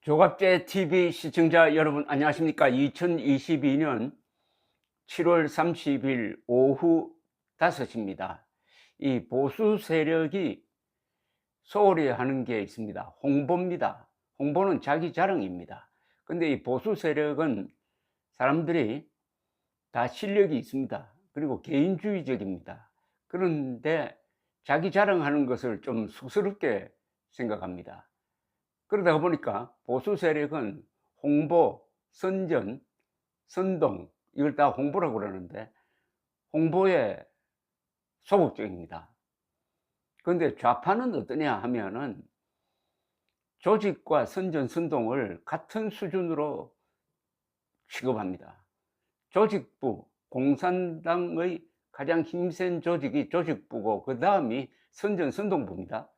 조갑제 TV 시청자 여러분 안녕하십니까? 2022년 7월 30일 오후 5시입니다. 이 보수 세력이 소홀히 하는 게 있습니다. 홍보입니다. 홍보는 자기 자랑입니다. 근데 이 보수 세력은 사람들이 다 실력이 있습니다. 그리고 개인주의적입니다. 그런데 자기 자랑하는 것을 좀 쑥스럽게 생각합니다. 그러다 보니까 보수 세력은 홍보, 선전, 선동 이걸 다 홍보라고 그러는데 홍보에 소극적입니다. 그런데 좌파는 어떠냐 하면은 조직과 선전, 선동을 같은 수준으로 취급합니다. 조직부, 공산당의 가장 힘센 조직이 조직부고 그 다음이 선전, 선동부입니다.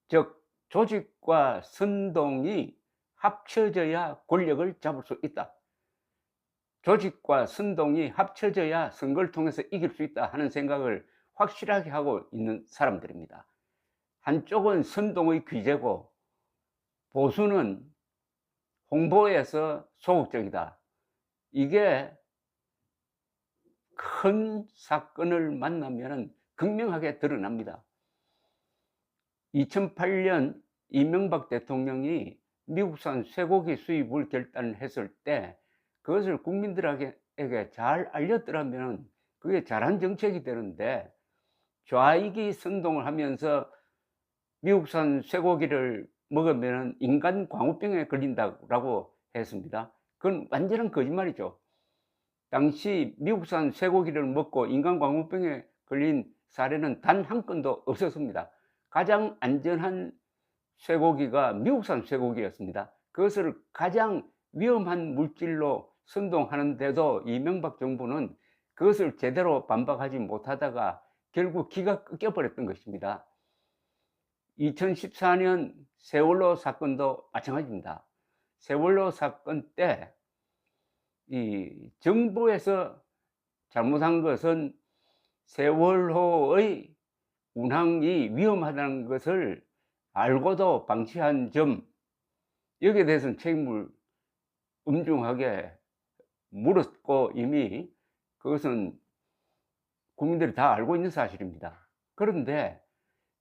즉 조직과 선동이 합쳐져야 권력을 잡을 수 있다. 조직과 선동이 합쳐져야 선거를 통해서 이길 수 있다 하는 생각을 확실하게 하고 있는 사람들입니다. 한쪽은 선동의 귀재고 보수는 홍보에서 소극적이다. 이게 큰 사건을 만나면 극명하게 드러납니다. 2008년 이명박 대통령이 미국산 쇠고기 수입을 결단했을 때 그것을 국민들에게 잘 알렸더라면 그게 잘한 정책이 되는데 좌익이 선동을 하면서 미국산 쇠고기를 먹으면 인간 광우병에 걸린다고 했습니다. 그건 완전한 거짓말이죠. 당시 미국산 쇠고기를 먹고 인간 광우병에 걸린 사례는 단 한 건도 없었습니다. 가장 안전한 쇠고기가 미국산 쇠고기였습니다. 그것을 가장 위험한 물질로 선동하는데도 이명박 정부는 그것을 제대로 반박하지 못하다가 결국 기가 끊겨버렸던 것입니다. 2014년 세월호 사건도 마찬가지입니다. 세월호 사건 때 이 정부에서 잘못한 것은 세월호의 운항이 위험하다는 것을 알고도 방치한 점, 여기에 대해서는 책임을 엄중하게 물었고 이미 그것은 국민들이 다 알고 있는 사실입니다. 그런데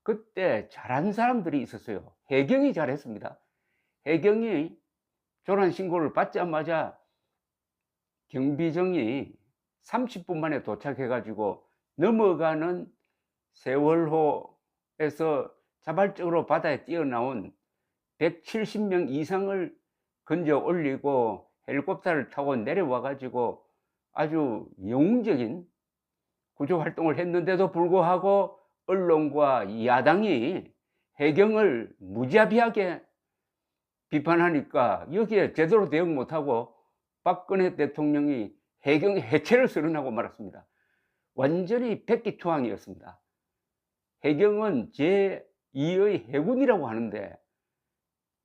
그때 잘한 사람들이 있었어요. 해경이 잘했습니다. 해경이 조난 신고를 받자마자 경비정이 30분 만에 도착해 가지고 넘어가는 세월호에서 자발적으로 바다에 뛰어나온 170명 이상을 건져 올리고 헬리콥터를 타고 내려와 가지고 아주 영웅적인 구조 활동을 했는데도 불구하고 언론과 야당이 해경을 무자비하게 비판하니까 여기에 제대로 대응 못하고 박근혜 대통령이 해경의 해체를 선언하고 말았습니다. 완전히 백기투항이었습니다. 해경은 제2의 해군이라고 하는데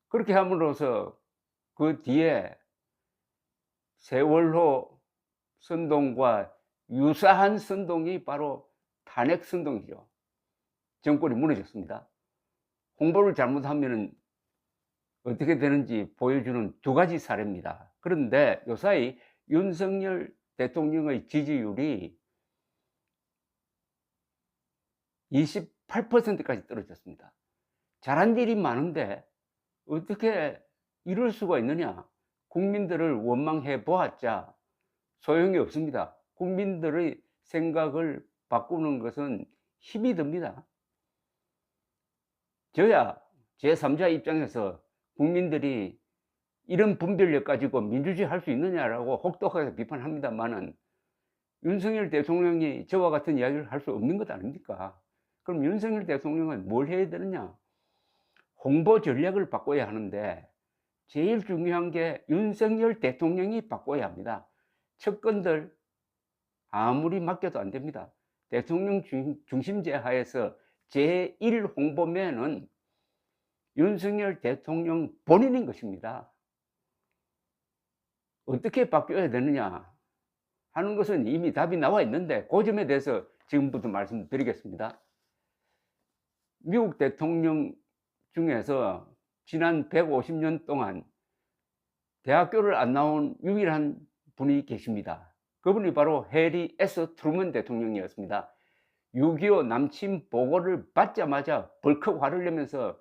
그렇게 함으로써 그 뒤에 세월호 선동과 유사한 선동이 바로 탄핵 선동이죠. 정권이 무너졌습니다. 홍보를 잘못하면 어떻게 되는지 보여주는 두 가지 사례입니다. 그런데 요사이 윤석열 대통령의 지지율이 28%까지 떨어졌습니다. 잘한 일이 많은데 어떻게 이럴 수가 있느냐? 국민들을 원망해 보았자 소용이 없습니다. 국민들의 생각을 바꾸는 것은 힘이 듭니다. 저야 제3자 입장에서 국민들이 이런 분별력 가지고 민주주의 할 수 있느냐라고 혹독하게 비판합니다만은 윤석열 대통령이 저와 같은 이야기를 할 수 없는 것 아닙니까? 그럼 윤석열 대통령은 뭘 해야 되느냐? 홍보 전략을 바꿔야 하는데 제일 중요한 게 윤석열 대통령이 바꿔야 합니다. 측근들 아무리 맡겨도 안 됩니다. 대통령 중심제 하에서 제1 홍보면은 윤석열 대통령 본인인 것입니다. 어떻게 바뀌어야 되느냐 하는 것은 이미 답이 나와 있는데 그 점에 대해서 지금부터 말씀드리겠습니다. 미국 대통령 중에서 지난 150년 동안 대학교를 안 나온 유일한 분이 계십니다. 그분이 바로 해리 S. 트루먼 대통령이었습니다. 6.25 남침 보고를 받자마자 벌컥 화를 내면서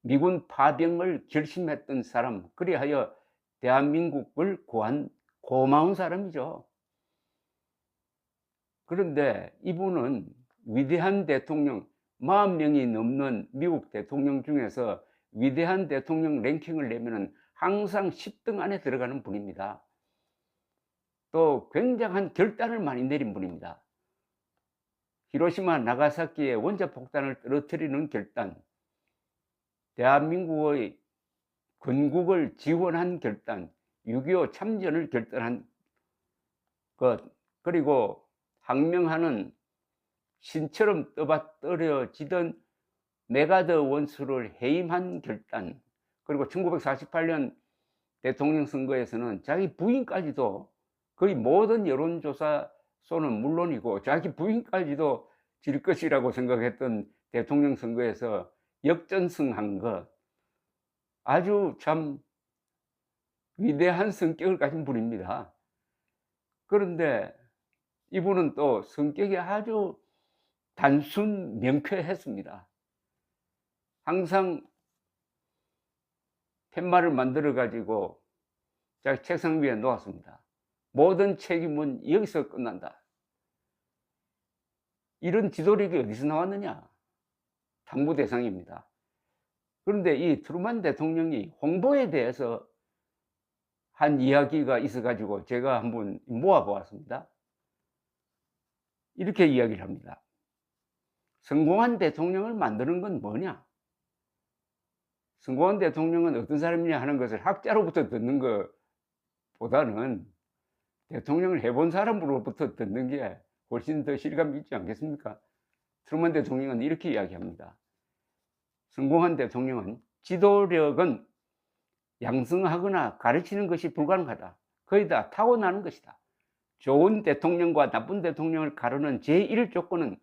미군 파병을 결심했던 사람, 그리하여 대한민국을 구한 고마운 사람이죠. 그런데 이분은 위대한 대통령, 40명이 넘는 미국 대통령 중에서 위대한 대통령 랭킹을 내면은 항상 10등 안에 들어가는 분입니다. 또 굉장한 결단을 많이 내린 분입니다. 히로시마 나가사키의 원자폭탄을 떨어뜨리는 결단, 대한민국의 건국을 지원한 결단, 6.25 참전을 결단한 것, 그리고 항명하는 신처럼 떠받들여지던 메가더 원수를 해임한 결단, 그리고 1948년 대통령 선거에서는 자기 부인까지도 거의 모든 여론조사소는 물론이고 자기 부인까지도 질 것이라고 생각했던 대통령 선거에서 역전승한 것, 아주 참 위대한 성격을 가진 분입니다. 그런데 이분은 또 성격이 아주 단순 명쾌했습니다. 항상 팻말을 만들어 가지고 자기 책상 위에 놓았습니다. 모든 책임은 여기서 끝난다. 이런 지도력이 어디서 나왔느냐? 탐구 대상입니다. 그런데 이 트루먼 대통령이 홍보에 대해서 한 이야기가 있어 가지고 제가 한번 모아 보았습니다. 이렇게 이야기를 합니다. 성공한 대통령을 만드는 건 뭐냐? 성공한 대통령은 어떤 사람이냐 하는 것을 학자로부터 듣는 것보다는 대통령을 해본 사람으로부터 듣는 게 훨씬 더 실감이 있지 않겠습니까? 트루먼 대통령은 이렇게 이야기합니다. 성공한 대통령은 지도력은 양성하거나 가르치는 것이 불가능하다. 거의 다 타고나는 것이다. 좋은 대통령과 나쁜 대통령을 가르는 제1조건은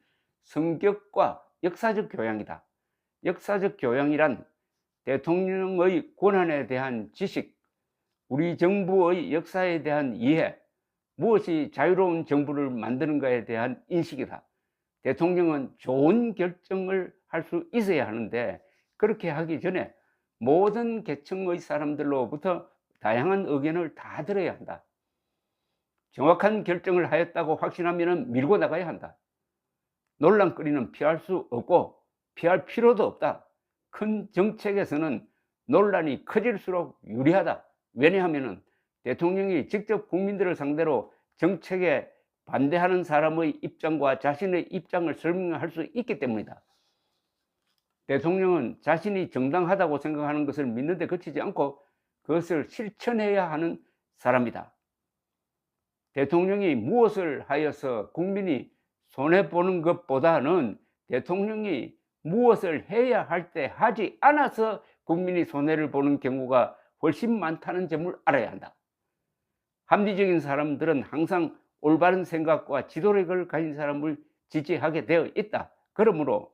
성격과 역사적 교양이다. 역사적 교양이란 대통령의 권한에 대한 지식, 우리 정부의 역사에 대한 이해, 무엇이 자유로운 정부를 만드는가에 대한 인식이다. 대통령은 좋은 결정을 할 수 있어야 하는데 그렇게 하기 전에 모든 계층의 사람들로부터 다양한 의견을 다 들어야 한다. 정확한 결정을 하였다고 확신하면 밀고 나가야 한다. 논란거리는 피할 수 없고 피할 필요도 없다. 큰 정책에서는 논란이 커질수록 유리하다. 왜냐하면 대통령이 직접 국민들을 상대로 정책에 반대하는 사람의 입장과 자신의 입장을 설명할 수 있기 때문이다. 대통령은 자신이 정당하다고 생각하는 것을 믿는 데 그치지 않고 그것을 실천해야 하는 사람이다. 대통령이 무엇을 하여서 국민이 손해보는 것보다는 대통령이 무엇을 해야 할 때 하지 않아서 국민이 손해를 보는 경우가 훨씬 많다는 점을 알아야 한다. 합리적인 사람들은 항상 올바른 생각과 지도력을 가진 사람을 지지하게 되어 있다. 그러므로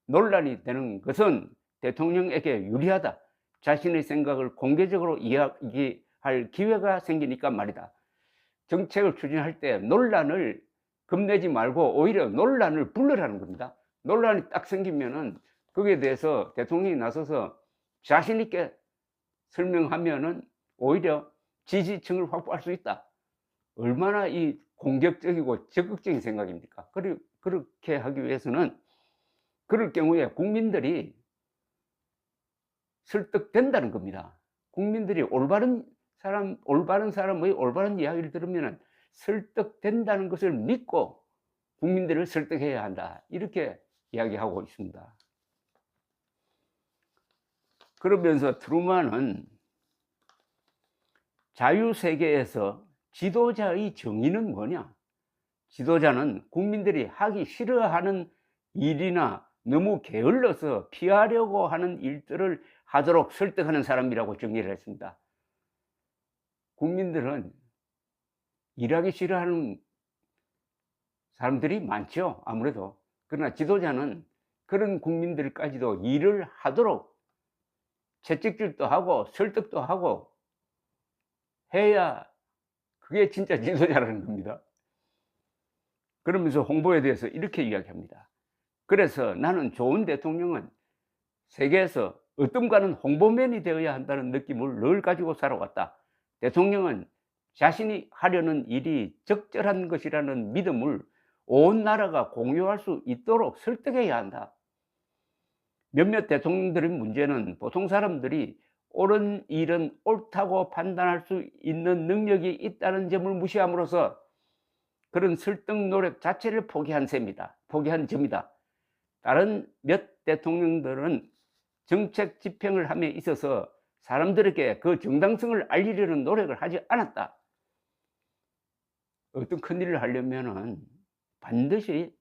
논란이 되는 것은 대통령에게 유리하다. 자신의 생각을 공개적으로 이야기할 기회가 생기니까 말이다. 정책을 추진할 때 논란을 겁내지 말고 오히려 논란을 불러라는 겁니다. 논란이 딱 생기면은 거기에 대해서 대통령이 나서서 자신 있게 설명하면은 오히려 지지층을 확보할 수 있다. 얼마나 이 공격적이고 적극적인 생각입니까? 그렇게 하기 위해서는 그럴 경우에 국민들이 설득된다는 겁니다. 국민들이 올바른 사람의 올바른 이야기를 들으면 설득된다는 것을 믿고 국민들을 설득해야 한다. 이렇게 이야기하고 있습니다. 그러면서 트루먼은 자유세계에서 지도자의 정의는 뭐냐? 지도자는 국민들이 하기 싫어하는 일이나 너무 게을러서 피하려고 하는 일들을 하도록 설득하는 사람이라고 정의를 했습니다. 국민들은 일하기 싫어하는 사람들이 많죠, 아무래도. 그러나 지도자는 그런 국민들까지도 일을 하도록 채찍질도 하고 설득도 하고 해야 그게 진짜 지도자라는 겁니다. 그러면서 홍보에 대해서 이렇게 이야기합니다. 그래서 나는 좋은 대통령은 세계에서 어떤가는 홍보맨이 되어야 한다는 느낌을 늘 가지고 살아왔다. 대통령은 자신이 하려는 일이 적절한 것이라는 믿음을 온 나라가 공유할 수 있도록 설득해야 한다. 몇몇 대통령들의 문제는 보통 사람들이 옳은 일은 옳다고 판단할 수 있는 능력이 있다는 점을 무시함으로써 그런 설득 노력 자체를 포기한 점이다. 다른 몇 대통령들은 정책 집행을 함에 있어서 사람들에게 그 정당성을 알리려는 노력을 하지 않았다. 어떤 큰일을 하려면은 반드시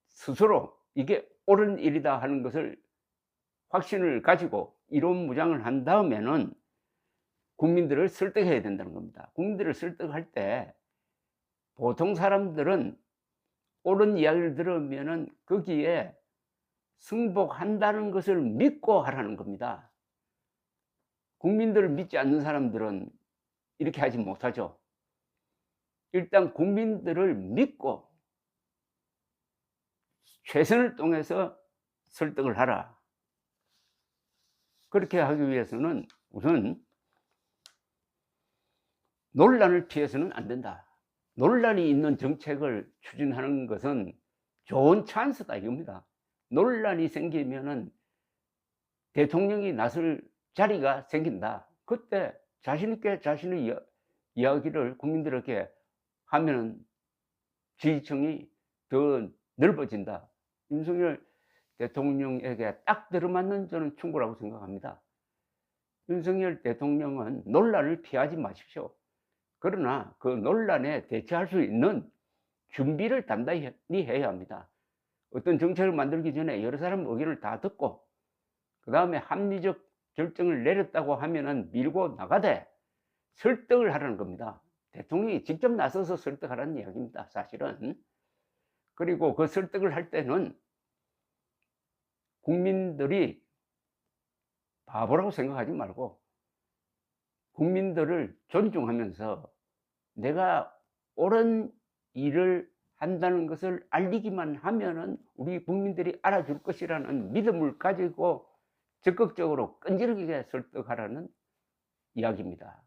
스스로 이게 옳은 일이다 하는 것을 확신을 가지고 이론 무장을 한 다음에는 국민들을 설득해야 된다는 겁니다. 국민들을 설득할 때 보통 사람들은 옳은 이야기를 들으면은 거기에 승복한다는 것을 믿고 하라는 겁니다. 국민들을 믿지 않는 사람들은 이렇게 하지 못하죠. 일단 국민들을 믿고 최선을 통해서 설득을 하라. 그렇게 하기 위해서는 우선 논란을 피해서는 안 된다. 논란이 있는 정책을 추진하는 것은 좋은 찬스다 이겁니다. 논란이 생기면은 대통령이 나설 자리가 생긴다. 그때 자신 있게 자신의 이야기를 국민들에게 하면은 지지층이 더 넓어진다. 윤석열 대통령에게 딱 들어맞는 저는 충고라고 생각합니다. 윤석열 대통령은 논란을 피하지 마십시오. 그러나 그 논란에 대처할 수 있는 준비를 단단히 해야 합니다. 어떤 정책을 만들기 전에 여러 사람 의견을 다 듣고 그 다음에 합리적 결정을 내렸다고 하면은 밀고 나가되 설득을 하라는 겁니다. 대통령이 직접 나서서 설득하라는 이야기입니다, 사실은. 그리고 그 설득을 할 때는 국민들이 바보라고 생각하지 말고 국민들을 존중하면서 내가 옳은 일을 한다는 것을 알리기만 하면은 우리 국민들이 알아줄 것이라는 믿음을 가지고 적극적으로 끈질기게 설득하라는 이야기입니다.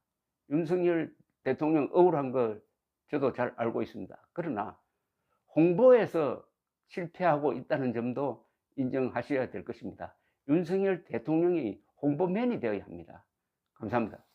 윤석열 대통령 억울한 거 저도 잘 알고 있습니다. 그러나 홍보에서 실패하고 있다는 점도 인정하셔야 될 것입니다. 윤석열 대통령이 홍보맨이 되어야 합니다. 감사합니다.